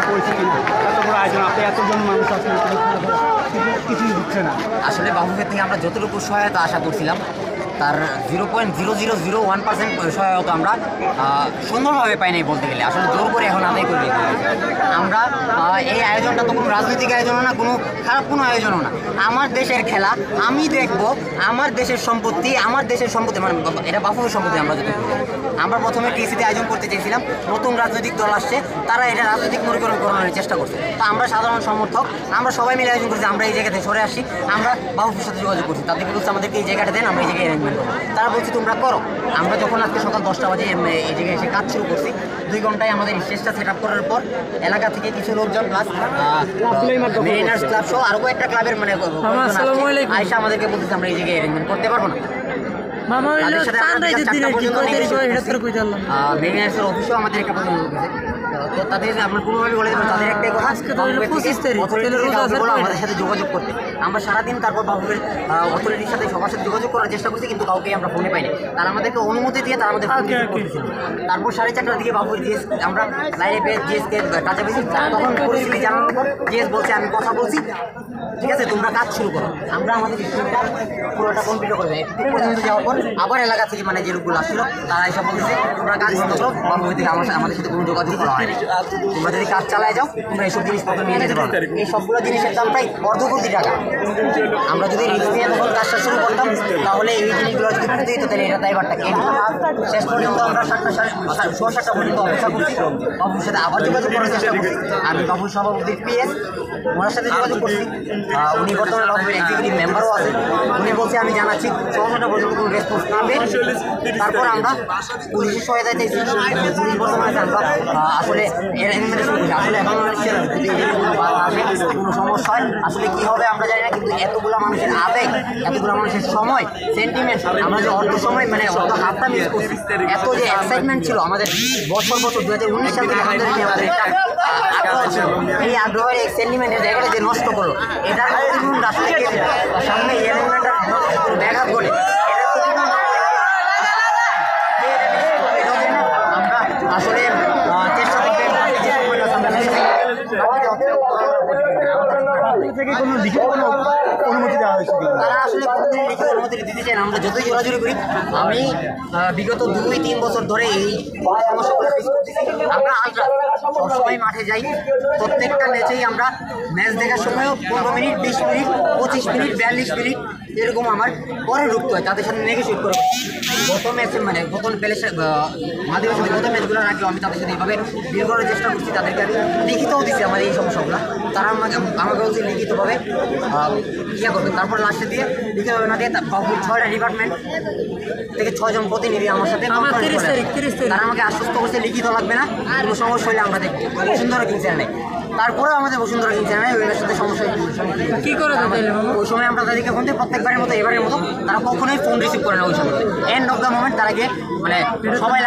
যে পরিস্থিতি এত বড় আয়োজন, আপনি এতজন মানুষ আসলে কিছুই হচ্ছে না। আসলে বাফুফের থেকে আমরা যতটুকু সহায়তা আশা করছিলাম তার 0.0001% সহায়তা আমরা সুন্দরভাবে পাই নাই বলতে গেলে। আসলে জোর করে এখন আদায় করে আমরা এই আয়োজনটা তো কোনো রাজনৈতিক আয়োজনও না, কোনো খারাপ কোনো আয়োজনও না। আমার দেশের খেলা আমি দেখব, আমার দেশের সম্পত্তি মানে এটা বাফুফের সম্পত্তি। আমরা প্রথমে টিসিতে আয়োজন করতে চেয়েছিলাম, নতুন রাজনৈতিক দল আসছে, তারা এটা রাজনৈতিক মূল্যকরণ করানোর চেষ্টা করছে। তা আমরা সাধারণ সমর্থক, আমরা সবাই মিলে আয়োজন করছি, আমরা এই জায়গাতে সরে আসি, আমরা বাফুফের সাথে যোগাযোগ করছি, তাদেরকে বলছি আমাদেরকে এই জায়গাটা দেন, আমরা এই জায়গায় অ্যারেঞ্জমেন্ট করবো। তারা বলছে তোমরা করো। আমরা যখন আজকে সকাল 10টা বাজে এই জায়গায় এসে কাজ শুরু করছি, 2 ঘন্টায় আমাদের স্টেজটা সেট আপ করার পর এলাকা থেকে কিছু লোকজন প্লাস মেরিনার্স ক্লাব সহ আরও একটা ক্লাবের মানে আয়সা আমাদেরকে বলতেছে আমরা এই জায়গায় অ্যারেঞ্জমেন্ট করতে পারবো না। মেরিনার্সের অফিসেও আমাদের একটা প্রথম তো তাদের আমরা কোনোভাবে বলে দেবেন, তাদের একটাই কথা আমাদের সাথে যোগাযোগ করতে। আমরা সারাদিন তারপর বাবুদের অথরিটির সাথে সবার সাথে যোগাযোগ করার চেষ্টা করছি, কিন্তু কাউকে আমরা ফোনে পাইনি। তারা আমাদেরকে অনুমতি দিয়ে তারা আমাদের করতেছিল। তারপর 4:30টার দিকে বাবুর জিএস আমরা লাইনে পেয়ে জিএসকে টাচা পেয়েছি, তখন পরিস্থিতি জানানোর পর জিএস বলছে আমি কথা বলছি, ঠিক আছে তোমরা কাজ শুরু করো। আমরা আমাদের স্টুডেন্টটা পুরোটা কমপ্লিট করে দেয়। পর্যন্ত যাওয়ার পর আবার এলাকা থেকে মানে যে লোকগুলো আসছিল তারা এসব বলতেছে তোমরা কাজ বন্ধ করো, বাবু থেকে আমাদের সাথে কোনো যোগাযোগ করা হয়নি। তোমরা যদি কাজ চালায় যাও তোমরা এইসব জিনিসপত্র নিয়ে যেতে পারো। এই সবগুলো জিনিসের দাম প্রায় অর্ধ কোটি টাকা। আমরা যদি রিস্ক নিয়ে তখন কাজটা শুরু করতাম তাহলে এই জিনিসগুলো যদি করতে দিত তাহলে এটা দায়ভারটা কে নিত? শেষ পর্যন্ত আমরা 7:30 পর্যন্ত অপেক্ষা করছি, বাবুর সাথে আবার যোগাযোগ করার চেষ্টা করছি। আমি বাবুর সভাপতি PS ওনার সাথে যোগাযোগ করছি, উনি বর্তমানে বাবুর এক্সিকিউটিভ মেম্বারও আছেন। উনি বলছে আমি জানাচ্ছি 6টা পর্যন্ত কোনো রেসপন্স না পেয়ে তারপর আমরা পুলিশের সহায়তা চাইছি। পুলিশ বর্তমানে আমরা আসলে আসলে এখন কোনো সমস্যা হয় আসলে কী হবে আমরা জানি না, কিন্তু এতগুলো মানুষের আবেগ, এতগুলো মানুষের সময় সেন্টিমেন্ট, আমরা যে অর্ধ সময় মানে অর্ধ হাতটা মিস করছি, এত যে এক্সাইটমেন্ট ছিল আমাদের বছর 2019 সাল থেকে আমাদের একটা আগ্রহ ছিল, এই আগ্রহের এই সেন্টিমেন্টের জায়গাটা যে নষ্ট করলো এটার আসলে সামনে এই এলিমেন্টটা ব্যাঘাত ঘটে। আমরা আসলে চেষ্টা করতে তারা আসলে লিখিত অনুমতি দিতে চায় না। আমরা যতই জোরাজুরি করি, আমি বিগত 2-3 বছর ধরে এই সমস্যাগুলো ফেস করতেছি। আমরা সবসময় মাঠে যাই, প্রত্যেকটা ম্যাচেই আমরা ম্যাচ দেখার সময়ও 15 মিনিট, 20 মিনিট, 25 মিনিট, 42 মিনিট এরকম আমার পরে ঢুকতে হয়, তাদের সাথে নেগোশিয়েট করে। গত ম্যাচে মানে গত মাধ্যমের সাথে গত ম্যাচগুলোর আগেও আমি তাদের সাথে এইভাবে ডিল করার চেষ্টা করছি, তাদেরকে লিখিতও দিচ্ছি আমার এই সমস্যাগুলো। তারা আমাকে বলছে লিখিতভাবে ইয়ে করবে, তারপর লাস্টে দিয়ে লিখিতভাবে না দিয়ে 6টা ডিপার্টমেন্ট থেকে 6 জন প্রতিনিধি আমার সাথে তারা আমাকে আশ্বস্ত করছে লিখিত লাগবে না, কোনো সমস্যা হলে আমরা দেখবো। বসুন্ধরা কিংস নেই, তারপরেও আমাদের বসুন্ধরা কিংস নেই, ওই সাথে সমস্যা কী করে ওই সময় আমরা তাদেরকে ফোন দিই প্রত্যেকবারের মতো এবারের মতো তারা কখনোই ফোন রিসিভ করে না। ওই সময় এন্ড অফ দ্য মোমেন্ট তারা গিয়ে মানে সবাই